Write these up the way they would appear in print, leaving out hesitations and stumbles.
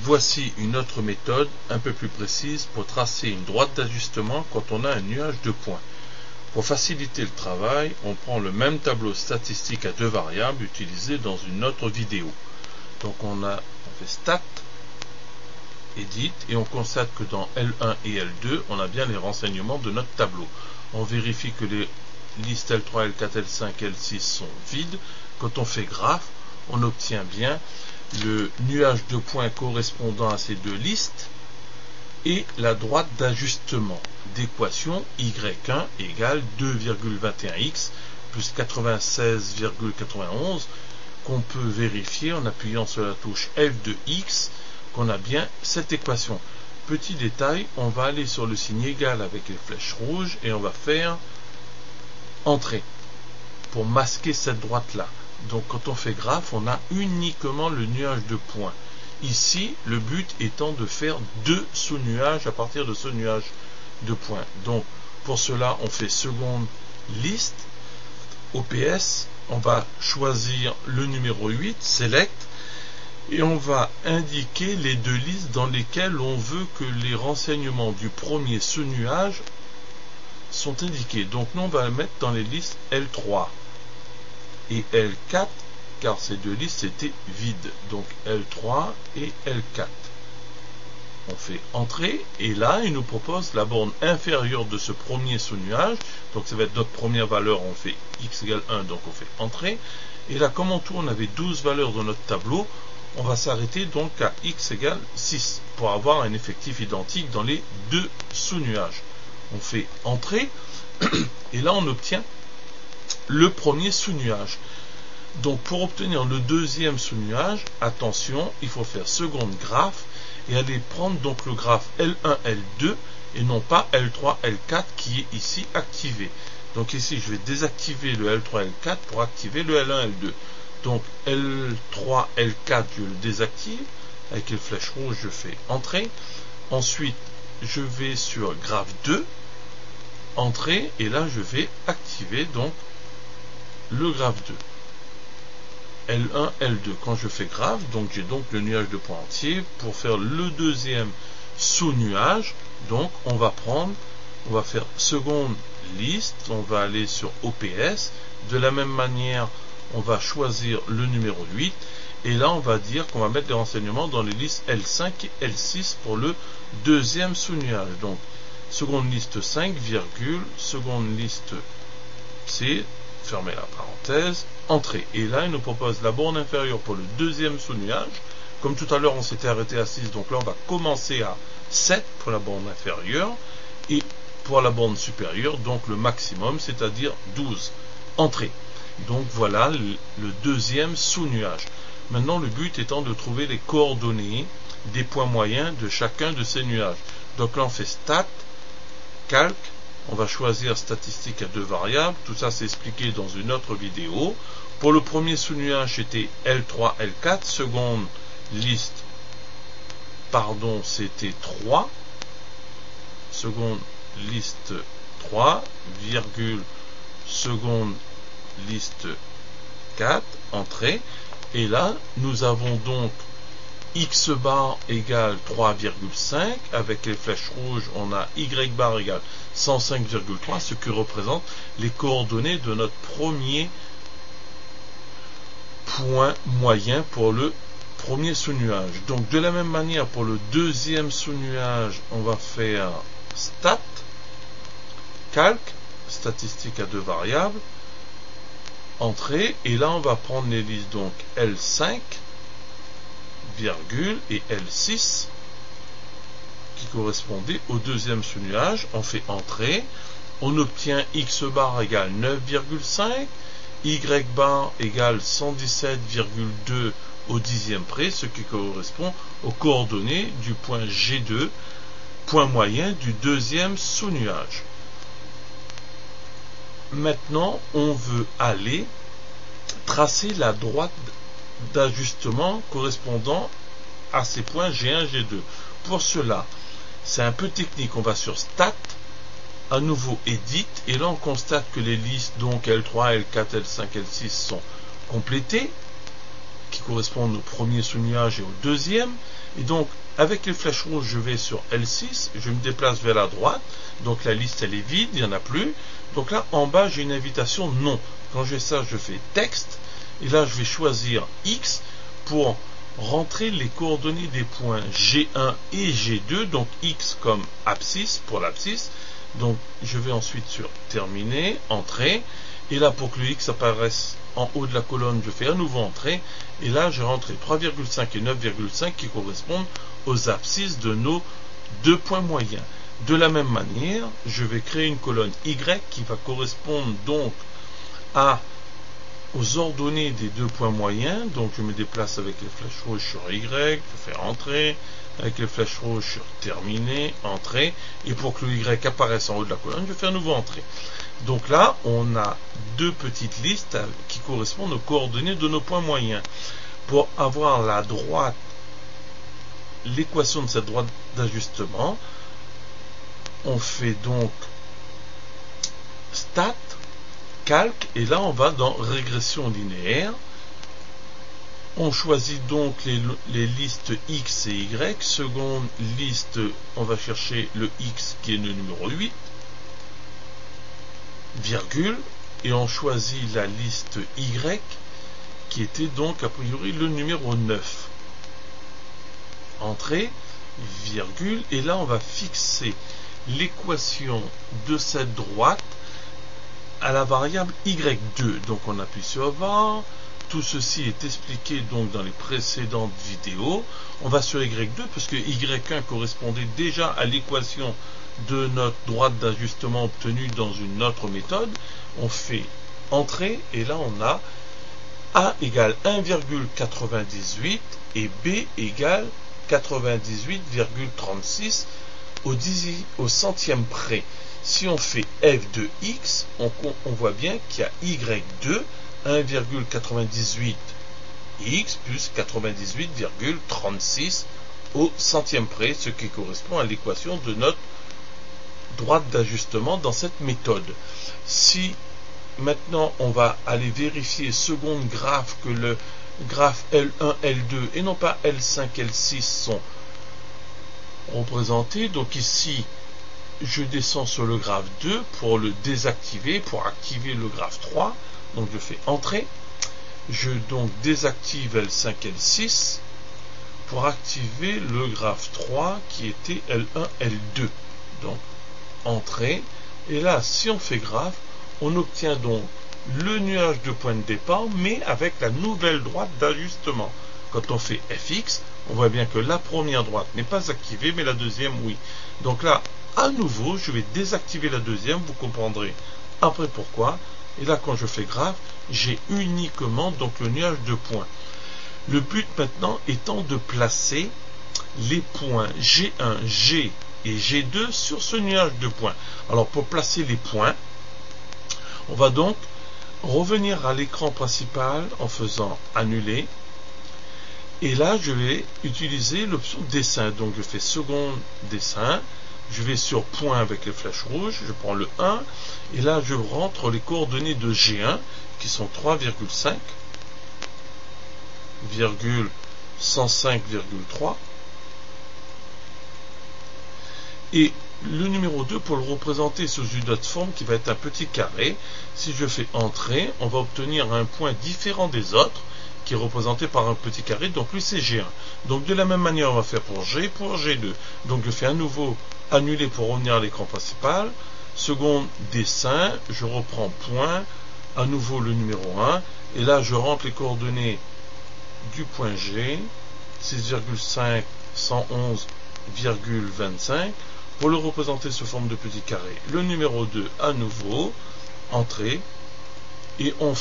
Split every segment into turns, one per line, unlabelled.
Voici une autre méthode un peu plus précise pour tracer une droite d'ajustement quand on a un nuage de points. Pour faciliter le travail, on prend le même tableau statistique à deux variables utilisé dans une autre vidéo. Donc on fait Stat, Edit, et on constate que dans L1 et L2, on a bien les renseignements de notre tableau. On vérifie que les listes L3, L4, L5, L6 sont vides. Quand on fait graphe, on obtient bien le nuage de points correspondant à ces deux listes et la droite d'ajustement d'équation y1 égale 2,21x plus 96,91 qu'on peut vérifier en appuyant sur la touche F de x qu'on a bien cette équation. Petit détail, on va aller sur le signe égal avec les flèches rouges et on va faire Entrée pour masquer cette droite là. Donc quand on fait graphe, on a uniquement le nuage de points. Ici, le but étant de faire deux sous-nuages à partir de ce nuage de points. Donc pour cela, on fait seconde liste, OPS, on va choisir le numéro 8, Select, et on va indiquer les deux listes dans lesquelles on veut que les renseignements du premier sous-nuage sont indiqués. Donc nous, on va le mettre dans les listes L3 et L4, car ces deux listes étaient vides. Donc L3 et L4. On fait Entrée, et là, il nous propose la borne inférieure de ce premier sous-nuage. Donc ça va être notre première valeur, on fait x égale 1, donc on fait Entrée. Et là, comme en tout, on avait 12 valeurs dans notre tableau, on va s'arrêter donc à x égale 6, pour avoir un effectif identique dans les deux sous-nuages. On fait Entrée, et là, on obtient le premier sous-nuage. Donc pour obtenir le deuxième sous-nuage, attention, il faut faire seconde graphe et aller prendre donc le graphe L1, L2 et non pas L3, L4 qui est ici activé. Donc ici je vais désactiver le L3, L4 pour activer le L1, L2. Donc L3, L4 je le désactive, avec les flèches rouges je fais Entrée. Ensuite je vais sur graphe 2, Entrée, et là je vais activer donc le graphe 2. L1, L2. Quand je fais graphe, donc j'ai donc le nuage de points entier. Pour faire le deuxième sous-nuage, donc on va faire seconde liste, on va aller sur OPS. De la même manière, on va choisir le numéro 8. Et là, on va dire qu'on va mettre des renseignements dans les listes L5 et L6 pour le deuxième sous-nuage. Donc, seconde liste 5, virgule, seconde liste C, fermez la parenthèse, Entrée. Et là, il nous propose la borne inférieure pour le deuxième sous-nuage. Comme tout à l'heure, on s'était arrêté à 6, donc là, on va commencer à 7 pour la borne inférieure. Et pour la borne supérieure, donc le maximum, c'est-à-dire 12. Entrée. Donc voilà le deuxième sous-nuage. Maintenant, le but étant de trouver les coordonnées des points moyens de chacun de ces nuages. Donc là, on fait Stat, Calque. On va choisir statistique à deux variables. Tout ça, c'est expliqué dans une autre vidéo. Pour le premier sous-nuage, c'était L3, L4. Seconde liste, pardon, c'était 3. Seconde liste 3, virgule, seconde liste 4, Entrée. Et là, nous avons donc x bar égale 3,5. Avec les flèches rouges, on a y bar égale 105,3, ce qui représente les coordonnées de notre premier point moyen pour le premier sous-nuage. Donc de la même manière, pour le deuxième sous-nuage, on va faire Stat, Calque, statistique à deux variables, Entrée, et là on va prendre les listes donc L5, virgule, et L6 qui correspondait au deuxième sous-nuage. On fait Entrée, on obtient x bar égale 9,5, y bar égale 117,2 au dixième près, ce qui correspond aux coordonnées du point G2, point moyen du deuxième sous-nuage. Maintenant, on veut aller tracer la droite d'ajustement correspondant à ces points G1, G2. Pour cela, c'est un peu technique. On va sur Stat, à nouveau Edit, et là on constate que les listes donc L3, L4, L5, L6 sont complétées. qui correspondent au premier sous-nuage et au deuxième. Et donc, avec les flèches rouges, je vais sur L6, je me déplace vers la droite. Donc la liste, elle est vide, il n'y en a plus. Donc là, en bas, j'ai une invitation non. Quand j'ai ça, je fais texte. Et là, je vais choisir X pour rentrer les coordonnées des points G1 et G2. Donc X comme abscisse pour l'abscisse. Donc je vais ensuite sur terminer, entrée. Et là, pour que le X apparaisse en haut de la colonne, je fais à nouveau entrée. Et là, j'ai rentré 3,5 et 9,5 qui correspondent aux abscisses de nos deux points moyens. De la même manière, je vais créer une colonne Y qui va correspondre donc aux ordonnées des deux points moyens. Donc je me déplace avec les flèches rouges sur Y, je fais entrer, avec les flèches rouges sur terminer, entrer, et pour que le Y apparaisse en haut de la colonne, je fais à nouveau entrer. Donc là, on a deux petites listes qui correspondent aux coordonnées de nos points moyens. Pour avoir la droite, l'équation de cette droite d'ajustement, on fait donc stat, calque, et là on va dans régression linéaire. On choisit donc les listes X et Y. Seconde liste, on va chercher le X qui est le numéro 8, virgule, et on choisit la liste Y qui était donc a priori le numéro 9. Entrée, virgule, et là on va fixer l'équation de cette droite à la variable Y2. Donc on appuie sur avant. Tout ceci est expliqué donc dans les précédentes vidéos. On va sur Y2 parce que Y1 correspondait déjà à l'équation de notre droite d'ajustement obtenue dans une autre méthode. On fait entrée et là on a A égale 1,98 et B égale 98,36 au centième près. Si on fait f de x, on voit bien qu'il y a y2 1,98 x plus 98,36 au centième près, ce qui correspond à l'équation de notre droite d'ajustement dans cette méthode. Si maintenant on va aller vérifier seconde graphe que le graphe L1, L2 et non pas L5, L6 sont représentés, donc ici je descends sur le graphe 2 pour le désactiver, pour activer le graphe 3, donc je fais entrée, je donc désactive L5, L6 pour activer le graphe 3 qui était L1, L2, donc entrée, et là si on fait graphe, on obtient donc le nuage de point de départ, mais avec la nouvelle droite d'ajustement. Quand on fait fx, on voit bien que la première droite n'est pas activée, mais la deuxième, oui. Donc là, à nouveau, je vais désactiver la deuxième, vous comprendrez après pourquoi. Et là, quand je fais graphe, j'ai uniquement donc le nuage de points. Le but maintenant étant de placer les points G1, G et G2 sur ce nuage de points. Alors, pour placer les points, on va donc revenir à l'écran principal en faisant annuler. Et là, je vais utiliser l'option dessin. Donc, je fais seconde dessin. Je vais sur point avec les flèches rouges. Je prends le 1. Et là, je rentre les coordonnées de G1 qui sont 3,5, 105,3. Et le numéro 2 pour le représenter sous une autre forme qui va être un petit carré. Si je fais entrer, on va obtenir un point différent des autres qui est représenté par un petit carré, donc lui c'est G1. Donc de la même manière on va faire pour G, pour G2. Donc je fais à nouveau annuler pour revenir à l'écran principal. Seconde dessin, je reprends point, à nouveau le numéro 1, et là je rentre les coordonnées du point G, 6,5, 111,25. Pour le représenter sous forme de petit carré, le numéro 2 à nouveau, entrée, et on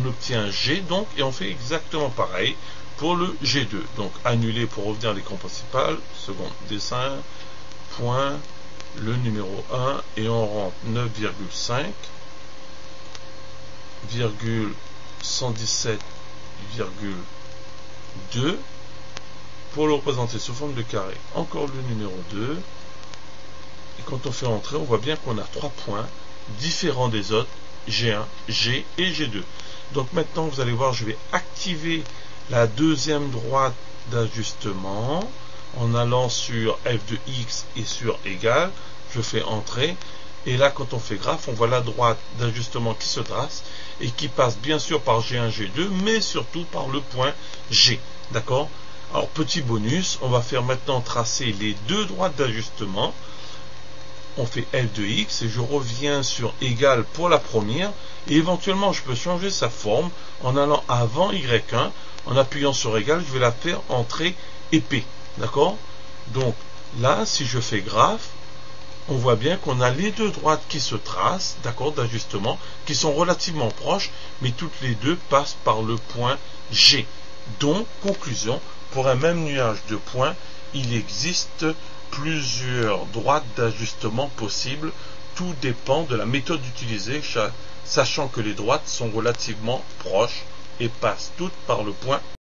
obtient G donc, et on fait exactement pareil pour le G2. Donc annuler pour revenir à l'écran principal, second dessin, point, le numéro 1, et on rentre 9,5, 117,2 pour le représenter sous forme de carré. Encore le numéro 2. Et quand on fait entrer, on voit bien qu'on a 3 points différents des autres, G1, G et G2. Donc maintenant, vous allez voir, je vais activer la deuxième droite d'ajustement en allant sur f de x et sur égal. Je fais entrer. Et là, quand on fait graphe, on voit la droite d'ajustement qui se trace et qui passe bien sûr par G1, G2, mais surtout par le point G. D'accord? Alors, petit bonus, on va faire maintenant tracer les deux droites d'ajustement. On fait F de X et je reviens sur égal pour la première. Et éventuellement, je peux changer sa forme en allant avant Y1. En appuyant sur égal, je vais la faire entrer épais. D'accord? Donc, là, si je fais graphe, on voit bien qu'on a les deux droites qui se tracent, d'accord, d'ajustement, qui sont relativement proches, mais toutes les deux passent par le point G. Donc, conclusion, pour un même nuage de points, il existe plusieurs droites d'ajustement possibles. Tout dépend de la méthode utilisée, sachant que les droites sont relativement proches et passent toutes par le point